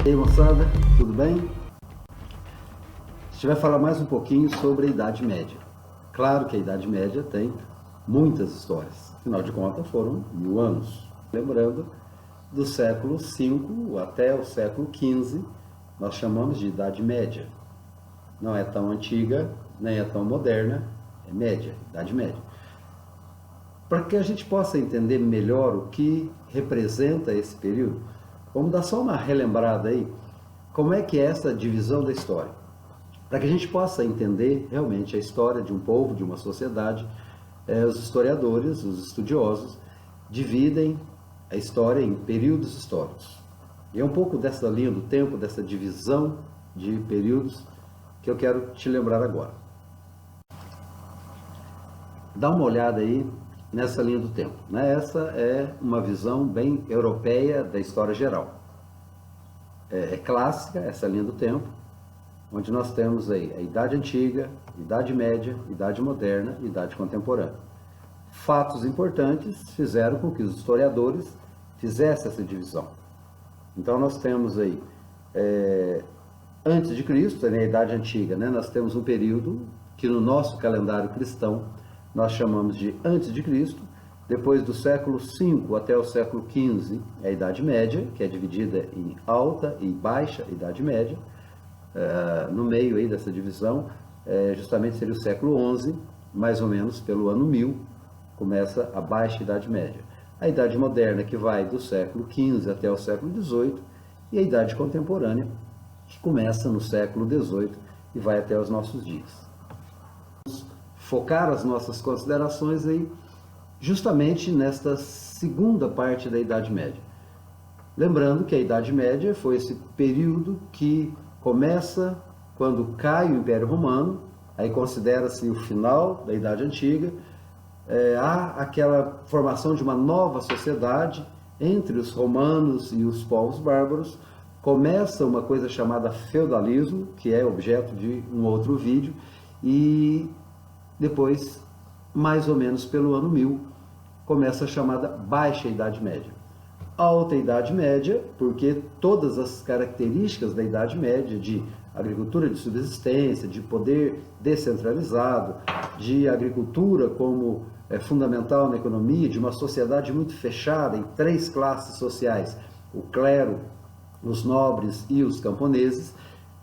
E aí, moçada, tudo bem? A gente vai falar mais um pouquinho sobre a Idade Média. Claro que a Idade Média tem muitas histórias, afinal de contas foram 1000 anos. Lembrando, do século V até o século XV, nós chamamos de Idade Média. Não é tão antiga, nem é tão moderna, é média, Idade Média. Para que a gente possa entender melhor o que representa esse período, vamos dar só uma relembrada aí, como é que é essa divisão da história. Para que a gente possa entender realmente a história de um povo, de uma sociedade, os historiadores, os estudiosos, dividem a história em períodos históricos. E é um pouco dessa linha do tempo, dessa divisão de períodos, que eu quero te lembrar agora. Dá uma olhada aí nessa linha do tempo. Essa é uma visão bem europeia da história geral. É clássica essa linha do tempo, onde nós temos aí a Idade Antiga, Idade Média, Idade Moderna e Idade Contemporânea. Fatos importantes fizeram com que os historiadores fizessem essa divisão. Então nós temos aí, antes de Cristo, na Idade Antiga, nós temos um período que no nosso calendário cristão nós chamamos de antes de Cristo. Depois do século V até o século XV é a Idade Média, que é dividida em alta e baixa Idade Média. No meio aí dessa divisão, justamente seria o século XI, mais ou menos pelo ano 1000, começa a baixa Idade Média. A Idade Moderna, que vai do século XV até o século XVIII, e a Idade Contemporânea, que começa no século XVIII e vai até os nossos dias. Vamos focar as nossas considerações aí justamente nesta segunda parte da Idade Média. Lembrando que a Idade Média foi esse período que começa quando cai o Império Romano, aí considera-se o final da Idade Antiga, há aquela formação de uma nova sociedade entre os romanos e os povos bárbaros, começa uma coisa chamada feudalismo, que é objeto de um outro vídeo, e depois, mais ou menos pelo ano 1000, começa a chamada Baixa Idade Média. Alta Idade Média, porque todas as características da Idade Média, de agricultura de subsistência, de poder descentralizado, de agricultura como fundamental na economia, de uma sociedade muito fechada em 3 classes sociais, o clero, os nobres e os camponeses,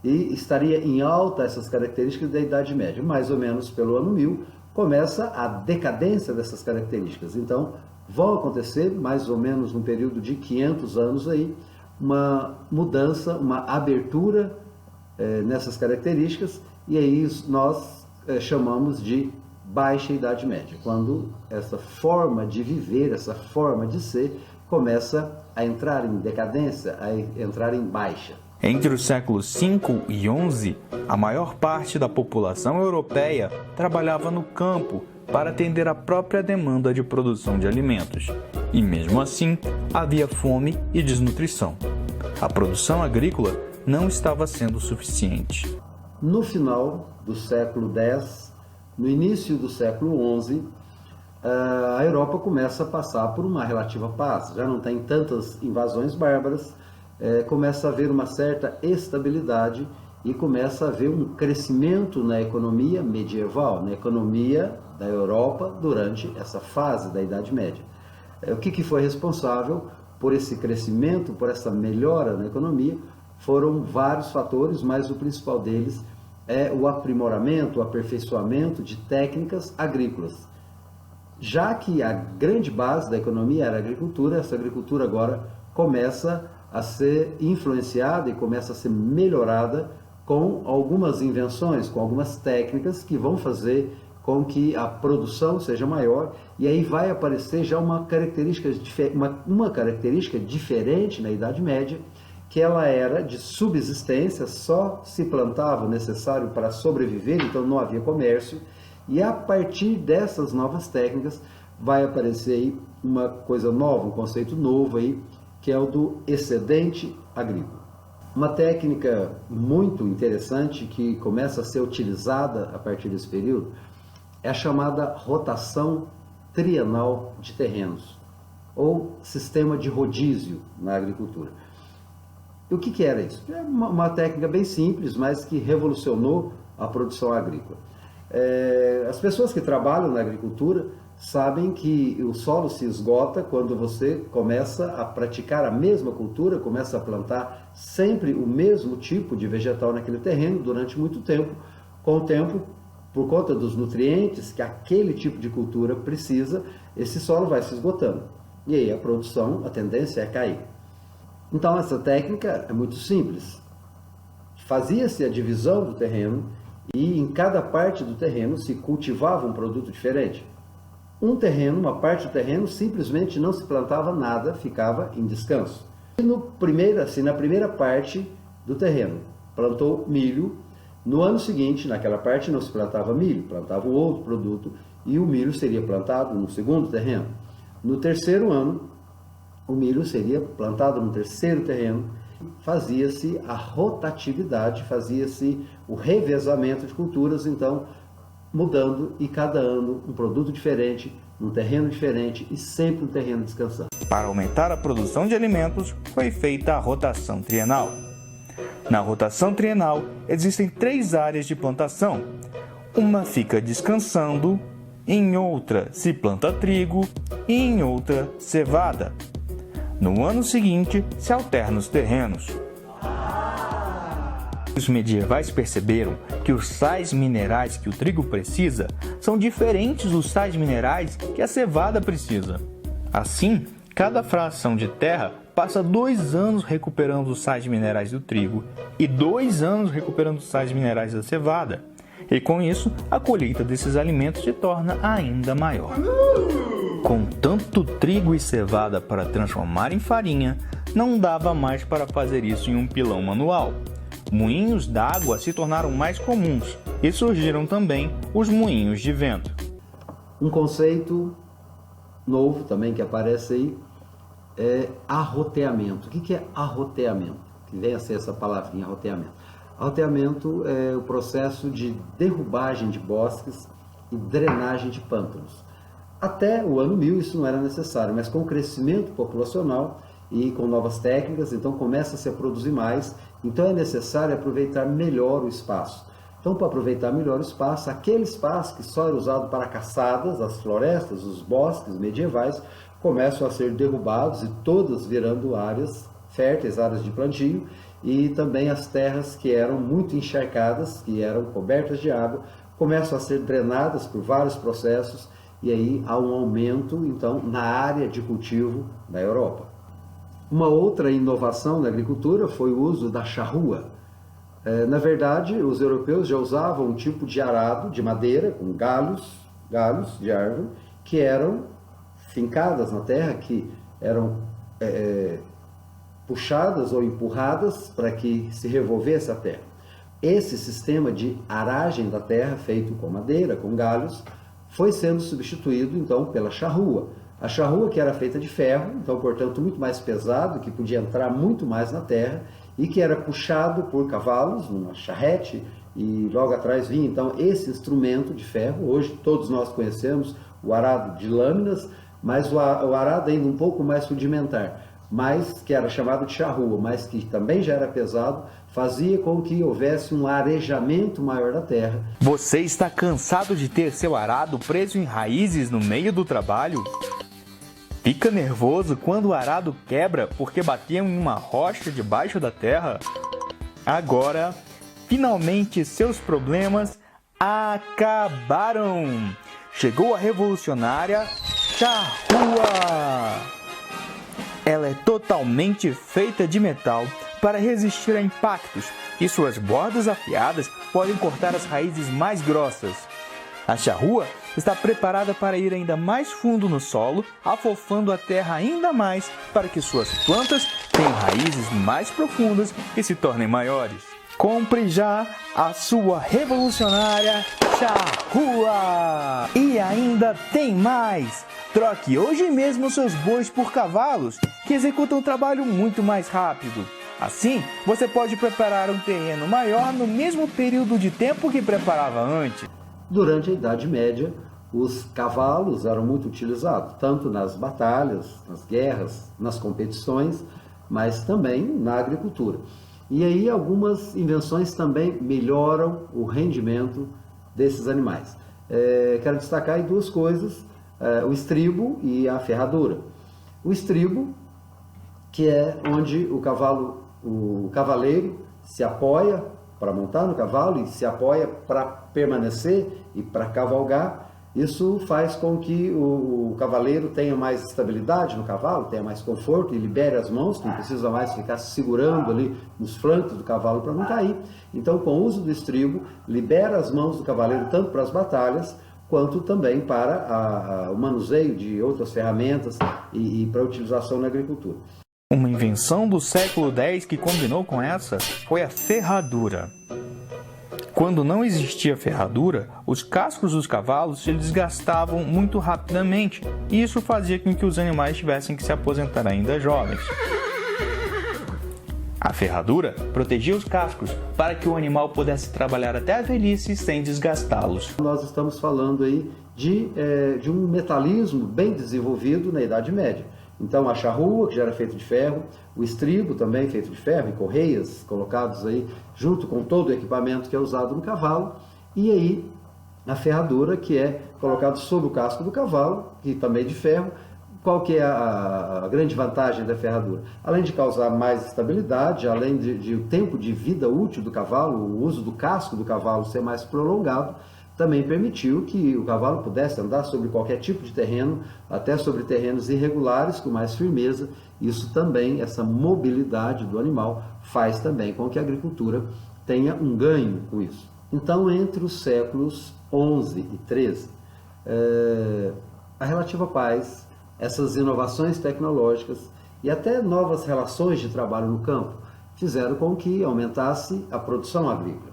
e estaria em alta essas características da Idade Média. Mais ou menos pelo ano 1000, começa a decadência dessas características. Então, vão acontecer, mais ou menos no período de 500 anos aí, uma mudança, uma abertura nessas características, e aí nós chamamos de Baixa Idade Média, quando essa forma de viver, essa forma de ser, começa a entrar em decadência, a entrar em baixa. Entre os séculos V e XI, a maior parte da população europeia trabalhava no campo para atender à própria demanda de produção de alimentos. E mesmo assim, havia fome e desnutrição. A produção agrícola não estava sendo suficiente. No final do século X, no início do século XI, a Europa começa a passar por uma relativa paz. Já não tem tantas invasões bárbaras, começa a haver uma certa estabilidade e começa a haver um crescimento na economia medieval, na economia da Europa durante essa fase da Idade Média. O que foi responsável por esse crescimento, por essa melhora na economia? Foram vários fatores, mas o principal deles é o aprimoramento, o aperfeiçoamento de técnicas agrícolas. Já que a grande base da economia era a agricultura, essa agricultura agora começa a ser influenciada e começa a ser melhorada com algumas invenções, com algumas técnicas que vão fazer com que a produção seja maior, e aí vai aparecer já uma característica diferente na Idade Média, que ela era de subsistência, só se plantava o necessário para sobreviver, então não havia comércio, e a partir dessas novas técnicas vai aparecer aí uma coisa nova, um conceito novo aí, que é o do excedente agrícola. Uma técnica muito interessante que começa a ser utilizada a partir desse período é a chamada rotação trienal de terrenos, ou sistema de rodízio na agricultura. E o que era isso? É uma técnica bem simples, mas que revolucionou a produção agrícola. As pessoas que trabalham na agricultura sabem que o solo se esgota quando você começa a praticar a mesma cultura, começa a plantar sempre o mesmo tipo de vegetal naquele terreno durante muito tempo. Com o tempo, por conta dos nutrientes que aquele tipo de cultura precisa, esse solo vai se esgotando. E aí a produção, a tendência é cair. Então essa técnica é muito simples. Fazia-se a divisão do terreno e em cada parte do terreno se cultivava um produto diferente. Um terreno, uma parte do terreno, simplesmente não se plantava nada, ficava em descanso. E na primeira parte do terreno plantou milho, no ano seguinte, naquela parte não se plantava milho, plantava um outro produto e o milho seria plantado no segundo terreno. No terceiro ano, o milho seria plantado no terceiro terreno. Fazia-se a rotatividade, fazia-se o revezamento de culturas, então mudando e cada ano um produto diferente, um terreno diferente e sempre um terreno descansando. Para aumentar a produção de alimentos, foi feita a rotação trienal. Na rotação trienal, existem 3 áreas de plantação. Uma fica descansando, em outra se planta trigo e em outra cevada. No ano seguinte, se alternam os terrenos. Os medievais perceberam que os sais minerais que o trigo precisa são diferentes dos sais minerais que a cevada precisa. Assim, cada fração de terra passa 2 anos recuperando os sais minerais do trigo e 2 anos recuperando os sais minerais da cevada. E com isso, a colheita desses alimentos se torna ainda maior. Com tanto trigo e cevada para transformar em farinha, não dava mais para fazer isso em um pilão manual. Moinhos d'água se tornaram mais comuns e surgiram também os moinhos de vento. Um conceito novo também que aparece aí é arroteamento. O que é arroteamento? Que vem a ser essa palavrinha, arroteamento. Arroteamento é o processo de derrubagem de bosques e drenagem de pântanos. Até o ano 1000 isso não era necessário, mas com o crescimento populacional e com novas técnicas, então começa a se produzir mais, então é necessário aproveitar melhor o espaço. Então, para aproveitar melhor o espaço, aquele espaço que só era usado para caçadas, as florestas, os bosques medievais, começam a ser derrubados e todas virando áreas férteis, áreas de plantio, e também as terras que eram muito encharcadas, que eram cobertas de água, começam a ser drenadas por vários processos, e aí há um aumento, então, na área de cultivo da Europa. Uma outra inovação na agricultura foi o uso da charrua. Na verdade, os europeus já usavam um tipo de arado de madeira, com galhos de árvore, que eram fincadas na terra, que eram puxadas ou empurradas para que se revolvesse a terra. Esse sistema de aragem da terra, feito com madeira, com galhos, foi sendo substituído então pela charrua. A charrua que era feita de ferro, então portanto muito mais pesado, que podia entrar muito mais na terra e que era puxado por cavalos, numa charrete, e logo atrás vinha então esse instrumento de ferro. Hoje todos nós conhecemos o arado de lâminas, mas o arado ainda um pouco mais rudimentar, mas que era chamado de charrua, mas que também já era pesado, fazia com que houvesse um arejamento maior da terra. Você está cansado de ter seu arado preso em raízes no meio do trabalho? Fica nervoso quando o arado quebra porque bateu em uma rocha debaixo da terra? Agora, finalmente seus problemas acabaram! Chegou a revolucionária charrua! Ela é totalmente feita de metal para resistir a impactos e suas bordas afiadas podem cortar as raízes mais grossas. A charrua está preparada para ir ainda mais fundo no solo, afofando a terra ainda mais para que suas plantas tenham raízes mais profundas e se tornem maiores. Compre já a sua revolucionária charrua! E ainda tem mais! Troque hoje mesmo seus bois por cavalos, que executam um trabalho muito mais rápido. Assim, você pode preparar um terreno maior no mesmo período de tempo que preparava antes. Durante a Idade Média, os cavalos eram muito utilizados, tanto nas batalhas, nas guerras, nas competições, mas também na agricultura. E aí algumas invenções também melhoram o rendimento desses animais. Quero destacar aí duas coisas, o estribo e a ferradura. O estribo, que é onde o cavaleiro se apoia para montar no cavalo e se apoia para permanecer e para cavalgar. Isso faz com que o cavaleiro tenha mais estabilidade no cavalo, tenha mais conforto e libere as mãos, que não precisa mais ficar segurando ali nos flancos do cavalo para não cair. Então, com o uso do estribo, libera as mãos do cavaleiro tanto para as batalhas, quanto também para o manuseio de outras ferramentas e para a utilização na agricultura. Uma invenção do século X que combinou com essa foi a ferradura. Quando não existia ferradura, os cascos dos cavalos se desgastavam muito rapidamente, e isso fazia com que os animais tivessem que se aposentar ainda jovens. A ferradura protegia os cascos para que o animal pudesse trabalhar até a velhice sem desgastá-los. Nós estamos falando aí de um metalismo bem desenvolvido na Idade Média. Então a charrua, que já era feita de ferro, o estribo também feito de ferro, e correias colocados aí junto com todo o equipamento que é usado no cavalo, e aí a ferradura, que é colocado sobre o casco do cavalo, que também é de ferro. Qual que é a grande vantagem da ferradura? Além de causar mais estabilidade, além de o tempo de vida útil do cavalo, o uso do casco do cavalo ser mais prolongado, também permitiu que o cavalo pudesse andar sobre qualquer tipo de terreno, até sobre terrenos irregulares, com mais firmeza. Isso também, essa mobilidade do animal, faz também com que a agricultura tenha um ganho com isso. Então, entre os séculos XI e XIII, a relativa paz, essas inovações tecnológicas e até novas relações de trabalho no campo fizeram com que aumentasse a produção agrícola.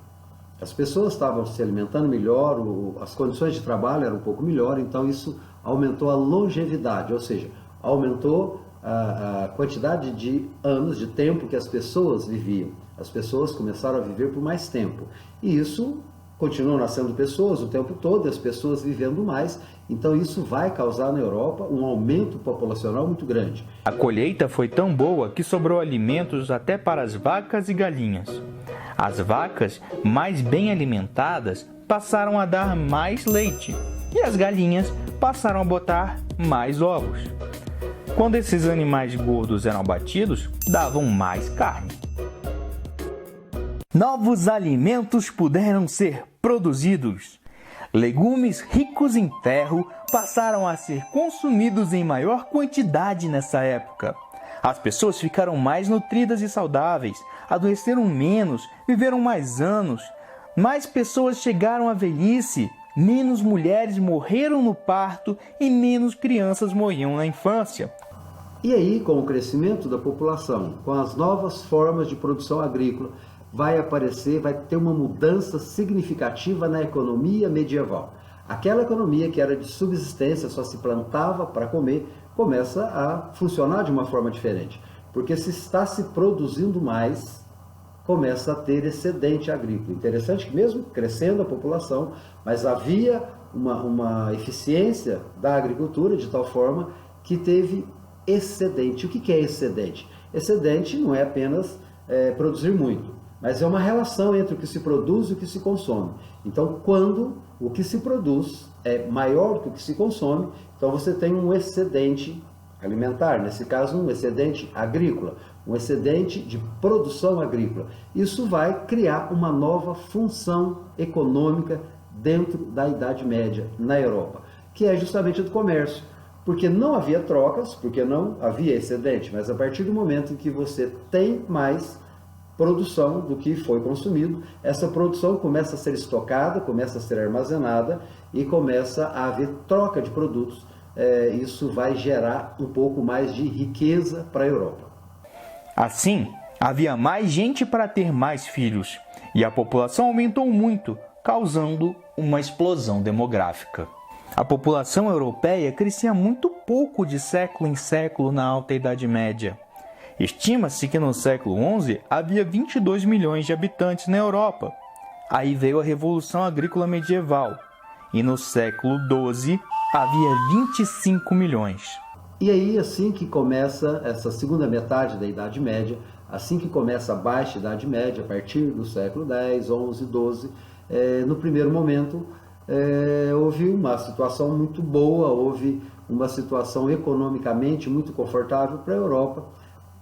As pessoas estavam se alimentando melhor, as condições de trabalho eram um pouco melhor, então isso aumentou a longevidade, ou seja, aumentou a quantidade de anos, de tempo que as pessoas viviam. As pessoas começaram a viver por mais tempo. E isso continuam nascendo pessoas o tempo todo, as pessoas vivendo mais, então isso vai causar na Europa um aumento populacional muito grande. A colheita foi tão boa que sobrou alimentos até para as vacas e galinhas. As vacas, mais bem alimentadas, passaram a dar mais leite, e as galinhas passaram a botar mais ovos. Quando esses animais gordos eram abatidos, davam mais carne. Novos alimentos puderam ser produzidos. Legumes ricos em ferro passaram a ser consumidos em maior quantidade nessa época. As pessoas ficaram mais nutridas e saudáveis, adoeceram menos, viveram mais anos. Mais pessoas chegaram à velhice, menos mulheres morreram no parto e menos crianças morriam na infância. E aí, com o crescimento da população, com as novas formas de produção agrícola, vai ter uma mudança significativa na economia medieval. Aquela economia que era de subsistência, só se plantava para comer, começa a funcionar de uma forma diferente. Porque se está se produzindo mais, começa a ter excedente agrícola. Interessante que mesmo crescendo a população, mas havia uma eficiência da agricultura de tal forma que teve excedente. O que é excedente? Excedente não é apenas produzir muito, mas é uma relação entre o que se produz e o que se consome. Então, quando o que se produz é maior do que o que se consome, então você tem um excedente alimentar, nesse caso um excedente agrícola, um excedente de produção agrícola. Isso vai criar uma nova função econômica dentro da Idade Média na Europa, que é justamente a do comércio. Porque não havia trocas, porque não havia excedente, mas a partir do momento em que você tem mais produção do que foi consumido, essa produção começa a ser estocada, começa a ser armazenada e começa a haver troca de produtos. Isso vai gerar um pouco mais de riqueza para a Europa. Assim, havia mais gente para ter mais filhos, e a população aumentou muito, causando uma explosão demográfica. A população europeia crescia muito pouco de século em século na Alta Idade Média. Estima-se que no século XI havia 22 milhões de habitantes na Europa. Aí veio a Revolução Agrícola Medieval, e no século XII havia 25 milhões. E aí, assim que começa essa segunda metade da Idade Média, assim que começa a Baixa Idade Média, a partir do século X, XI, XII, no primeiro momento, houve uma situação muito boa, houve uma situação economicamente muito confortável para a Europa,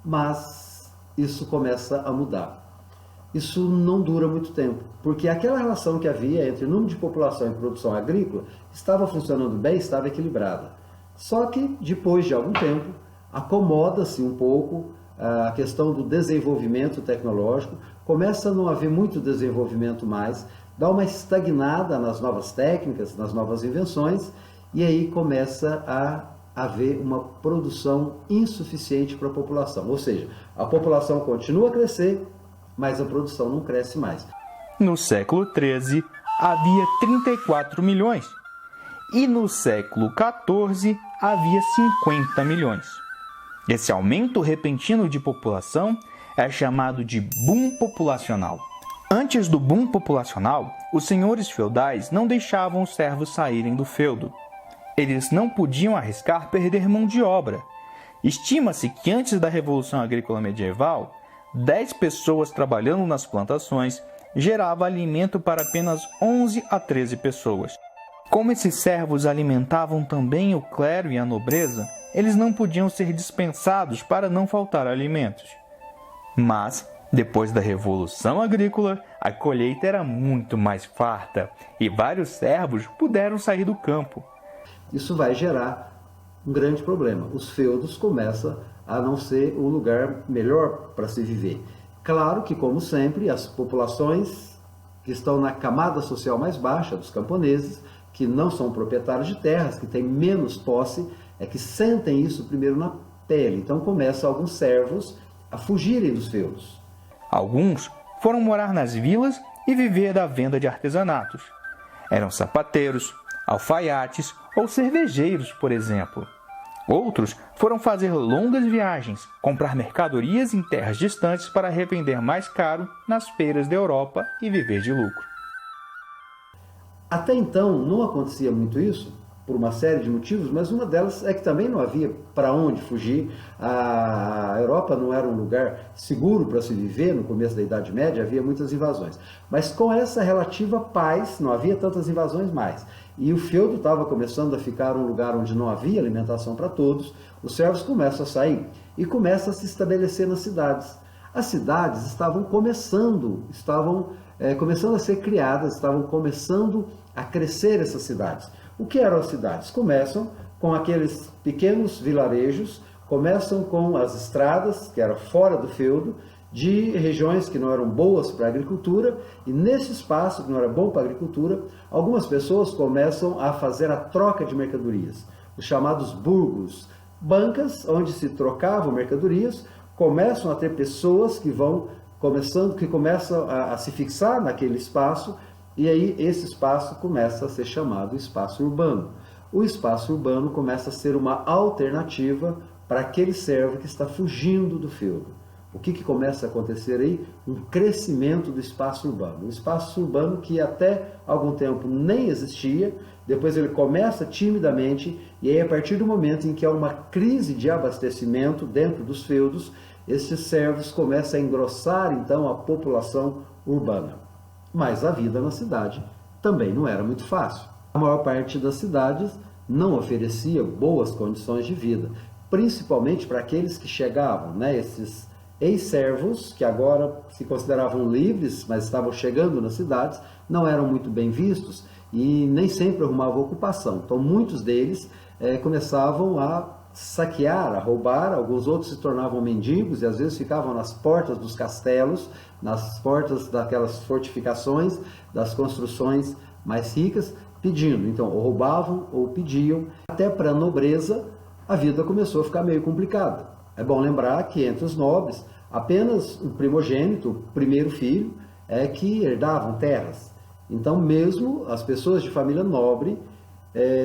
mas isso começa a mudar. Isso não dura muito tempo, porque aquela relação que havia entre número de população e produção agrícola estava funcionando bem, estava equilibrada. Só que, depois de algum tempo, acomoda-se um pouco a questão do desenvolvimento tecnológico, começa a não haver muito desenvolvimento mais, dá uma estagnada nas novas técnicas, nas novas invenções, e aí começa a haver uma produção insuficiente para a população. Ou seja, a população continua a crescer, mas a produção não cresce mais. No século XIII, havia 34 milhões. E no século XIV, havia 50 milhões. Esse aumento repentino de população é chamado de boom populacional. Antes do boom populacional, os senhores feudais não deixavam os servos saírem do feudo. Eles não podiam arriscar perder mão de obra. Estima-se que antes da Revolução Agrícola Medieval, 10 pessoas trabalhando nas plantações gerava alimento para apenas 11 a 13 pessoas. Como esses servos alimentavam também o clero e a nobreza, eles não podiam ser dispensados para não faltar alimentos. Mas, depois da Revolução Agrícola, a colheita era muito mais farta e vários servos puderam sair do campo. Isso vai gerar um grande problema. Os feudos começam a não ser o lugar melhor para se viver. Claro que, como sempre, as populações que estão na camada social mais baixa, dos camponeses, que não são proprietários de terras, que têm menos posse, é que sentem isso primeiro na pele. Então começam alguns servos a fugirem dos feudos. Alguns foram morar nas vilas e viver da venda de artesanatos. Eram sapateiros, alfaiates ou cervejeiros, por exemplo. Outros foram fazer longas viagens, comprar mercadorias em terras distantes para revender mais caro nas feiras da Europa e viver de lucro. Até então não acontecia muito isso, por uma série de motivos, mas uma delas é que também não havia para onde fugir. A Europa não era um lugar seguro para se viver no começo da Idade Média, havia muitas invasões. Mas com essa relativa paz, não havia tantas invasões mais. E o feudo estava começando a ficar um lugar onde não havia alimentação para todos, os servos começam a sair e começam a se estabelecer nas cidades. As cidades estavam começando a ser criadas, estavam começando a crescer essas cidades. O que eram as cidades? Começam com aqueles pequenos vilarejos, começam com as estradas, que eram fora do feudo, de regiões que não eram boas para a agricultura, e nesse espaço que não era bom para a agricultura, algumas pessoas começam a fazer a troca de mercadorias, os chamados burgos, bancas onde se trocavam mercadorias. Começam a ter pessoas que começam a se fixar naquele espaço, e aí esse espaço começa a ser chamado espaço urbano. O espaço urbano começa a ser uma alternativa para aquele servo que está fugindo do feudo. O que começa a acontecer aí? Um crescimento do espaço urbano. O espaço urbano que até algum tempo nem existia, depois ele começa timidamente, e aí a partir do momento em que há uma crise de abastecimento dentro dos feudos, esses servos começam a engrossar então a população urbana. Mas a vida na cidade também não era muito fácil. A maior parte das cidades não oferecia boas condições de vida, principalmente para aqueles que chegavam, esses ex-servos que agora se consideravam livres, mas estavam chegando nas cidades, não eram muito bem vistos e nem sempre arrumavam ocupação. Então muitos deles começavam a saquear, a roubar, alguns outros se tornavam mendigos e às vezes ficavam nas portas dos castelos, nas portas daquelas fortificações, das construções mais ricas, pedindo. Então, ou roubavam ou pediam. Até para a nobreza, a vida começou a ficar meio complicada. É bom lembrar que entre os nobres, apenas o primogênito, o primeiro filho, é que herdavam terras. Então, mesmo as pessoas de família nobre,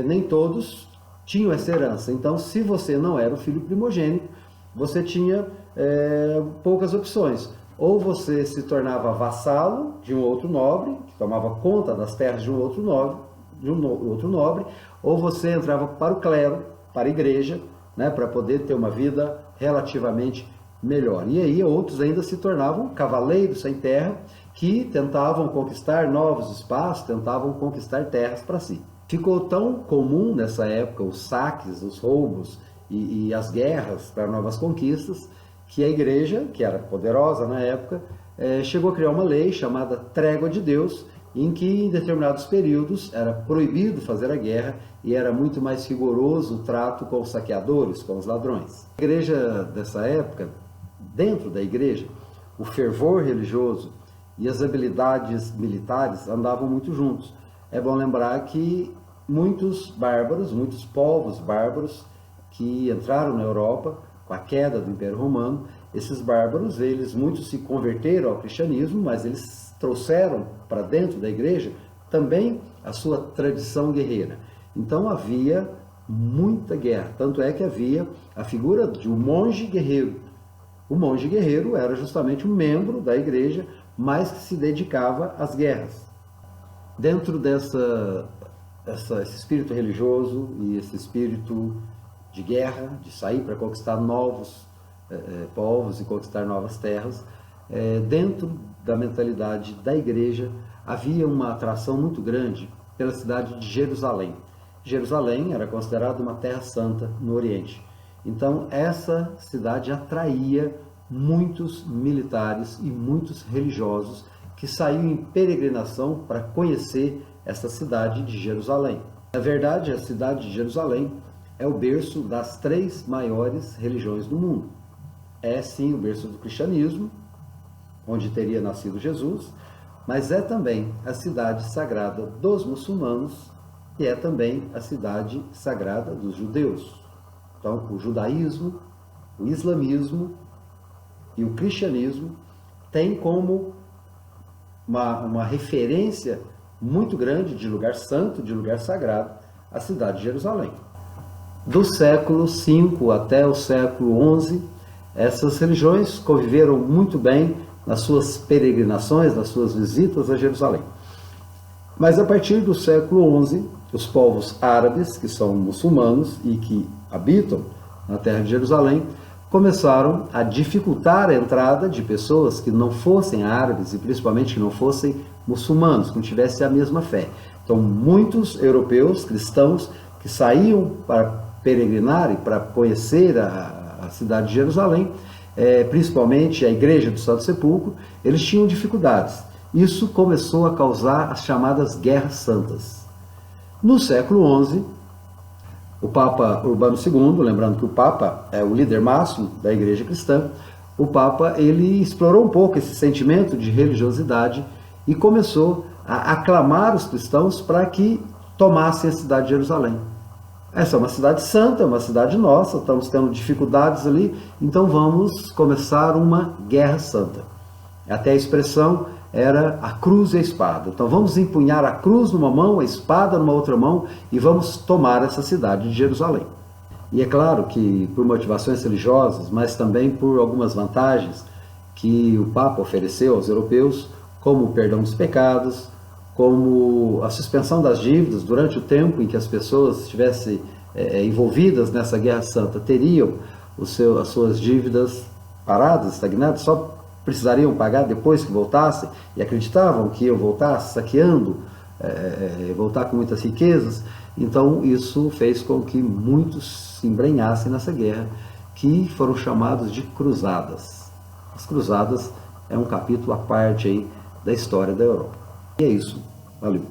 nem todos tinham essa herança. Então, se você não era o filho primogênito, você tinha poucas opções. Ou você se tornava vassalo de um outro nobre, que tomava conta das terras de um outro nobre, ou você entrava para o clero, para a igreja, né, para poder ter uma vida relativamente melhor. E aí outros ainda se tornavam cavaleiros sem terra, que tentavam conquistar novos espaços, tentavam conquistar terras para si. Ficou tão comum nessa época os saques, os roubos e as guerras para novas conquistas, que a igreja, que era poderosa na época, chegou a criar uma lei chamada Trégua de Deus, em que em determinados períodos era proibido fazer a guerra e era muito mais rigoroso o trato com os saqueadores, com os ladrões. A igreja dessa época, dentro da igreja, o fervor religioso e as habilidades militares andavam muito juntos. É bom lembrar que muitos bárbaros, muitos povos bárbaros que entraram na Europa com a queda do Império Romano, esses bárbaros, muitos se converteram ao cristianismo, mas eles trouxeram para dentro da igreja também a sua tradição guerreira. Então havia muita guerra, tanto é que havia a figura de um monge guerreiro. O monge guerreiro era justamente um membro da igreja, mas que se dedicava às guerras. Dentro esse espírito religioso e esse espírito de guerra, de sair para conquistar novos povos e conquistar novas terras, dentro da mentalidade da igreja havia uma atração muito grande pela cidade de Jerusalém. Jerusalém era considerada uma terra santa no Oriente. Então essa cidade atraía muitos militares e muitos religiosos que saíam em peregrinação para conhecer essa cidade de Jerusalém. Na verdade, a cidade de Jerusalém é o berço das 3 maiores religiões do mundo. É sim o berço do cristianismo, onde teria nascido Jesus, mas é também a cidade sagrada dos muçulmanos e é também a cidade sagrada dos judeus. Então, o judaísmo, o islamismo e o cristianismo têm como uma referência muito grande de lugar santo, de lugar sagrado, a cidade de Jerusalém. Do século V até o século XI, essas religiões conviveram muito bem nas suas peregrinações, nas suas visitas a Jerusalém. Mas a partir do século XI, os povos árabes, que são muçulmanos e que habitam na terra de Jerusalém, começaram a dificultar a entrada de pessoas que não fossem árabes e principalmente que não fossem muçulmanos, que não tivessem a mesma fé. Então, muitos europeus cristãos que saíam para peregrinar e para conhecer a cidade de Jerusalém, principalmente a igreja do Santo Sepulcro, eles tinham dificuldades. Isso começou a causar as chamadas Guerras Santas. No século XI, o Papa Urbano II, lembrando que o Papa é o líder máximo da igreja cristã, o Papa ele explorou um pouco esse sentimento de religiosidade e começou a aclamar os cristãos para que tomassem a cidade de Jerusalém. Essa é uma cidade santa, uma cidade nossa, estamos tendo dificuldades ali, então vamos começar uma guerra santa. Até a expressão era a cruz e a espada. Então vamos empunhar a cruz numa mão, a espada numa outra mão e vamos tomar essa cidade de Jerusalém. E é claro que por motivações religiosas, mas também por algumas vantagens que o Papa ofereceu aos europeus, como o perdão dos pecados, como a suspensão das dívidas durante o tempo em que as pessoas estivessem envolvidas nessa guerra santa, teriam as suas dívidas paradas, estagnadas, só precisariam pagar depois que voltassem, e acreditavam que iam voltar saqueando, voltar com muitas riquezas. Então isso fez com que muitos se embrenhassem nessa guerra, que foram chamados de cruzadas. As cruzadas é um capítulo à parte aí da história da Europa. E é isso. Valeu.